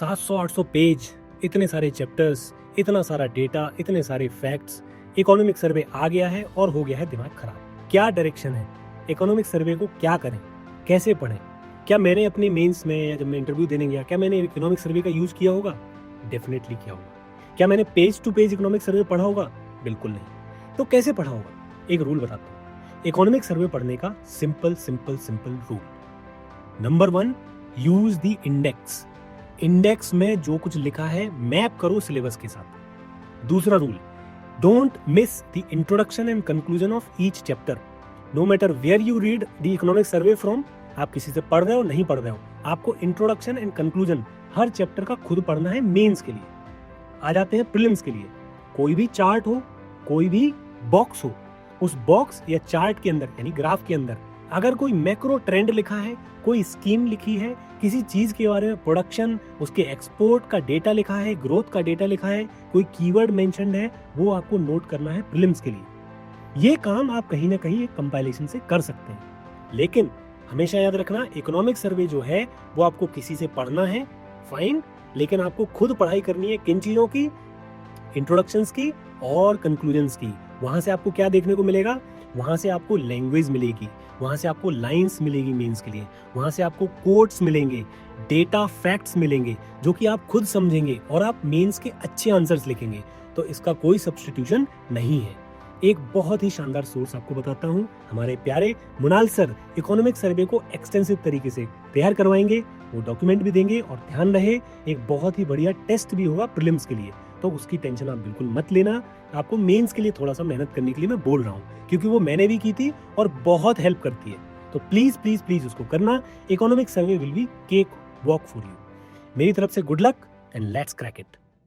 700-800 page, इतने सारे chapters, इतना सारा डेटा, इतने सारे फैक्ट्स, इकोनॉमिक सर्वे आ गया है और हो गया है दिमाग खराब। क्या डायरेक्शन है? इकोनॉमिक सर्वे को क्या करें, कैसे पढ़ें? क्या मैंने अपनी मेंस में या जब मैं इंटरव्यू देने गया, क्या मैंने इकोनॉमिक सर्वे का यूज किया होगा? डेफिनेटली किया होगा। क्या मैंने page to page economic survey पढ़ा होगा? बिल्कुल नहीं। तो कैसे पढ़ा होगा? एक रूल बताता हूँ इकोनॉमिक सर्वे पढ़ने का। Simple rule. Number 1, use the index. Index में जो कुछ लिखा है मैप करो सिलेबस के साथ। दूसरा rule, don't miss the introduction and conclusion of each chapter. No matter where you read the economic survey from, आप किसी से पढ़ रहे हो नहीं पढ़ रहे हो, आपको introduction and conclusion her chapter का खुद पढ़ना है मेंस के लिए। आ जाते हैं प्रीलिम्स के लिए। कोई भी चार्ट हो, कोई भी बॉक्स हो, उस बॉक्स या चार्ट के अंदर यानी ग्राफ के अंदर अगर कोई मैक्रो ट्रेंड लिखा है, कोई स्कीम लिखी है, किसी चीज के बारे में प्रोडक्शन, उसके एक्सपोर्ट का डेटा लिखा है, ग्रोथ का डेटा लिखा है, कोई कीवर्ड मेंशन्ड है, वो आपको नोट करना है प्रीलिम्स के लिए। ये काम आप कहीं ना कहीं एक कंपाइलेशन से कर सकते हैं, लेकिन हमेशा याद रखना इकोनॉमिक सर्वे जो है वो आपको किसी से पढ़ना है, फाइन, लेकिन आपको खुद पढ़ाई करनी है। किन चीजों की? इंट्रोडक्शंस की और कंक्लूजन्स की। वहां से आपको क्या देखने को मिलेगा? वहां से आपको लैंग्वेज मिलेगी, वहां से आपको लाइंस मिलेगी मेंस के लिए, वहां से आपको कोट्स मिलेंगे, डेटा फैक्ट्स मिलेंगे जो कि आप खुद समझेंगे और आप मेंस के अच्छे आंसर्स लिखेंगे। तो इसका कोई सब्स्टिट्यूशन नहीं है। एक बहुत ही शानदार सोर्स आपको बताता हूं, हमारे प्यारे मुनाल सर इकोनॉमिक सर्वे को एक्सटेंसिव तरीके से तैयार करवाएंगे, वो डॉक्यूमेंट भी देंगे और ध्यान रहे एक बहुत ही बढ़िया टेस्ट भी होगा प्रीलिम्स के लिए। तो उसकी टेंशन आप बिल्कुल मत लेना। आपको मेंस के लिए थोड़ा सा मेहनत करने के लिए मैं बोल रहा हूँ, क्योंकि वो मैंने भी की थी और बहुत हेल्प करती है। तो प्लीज प्लीज प्लीज उसको करना। Economic survey will be cake walk for you. मेरी तरफ से good luck and let's crack it.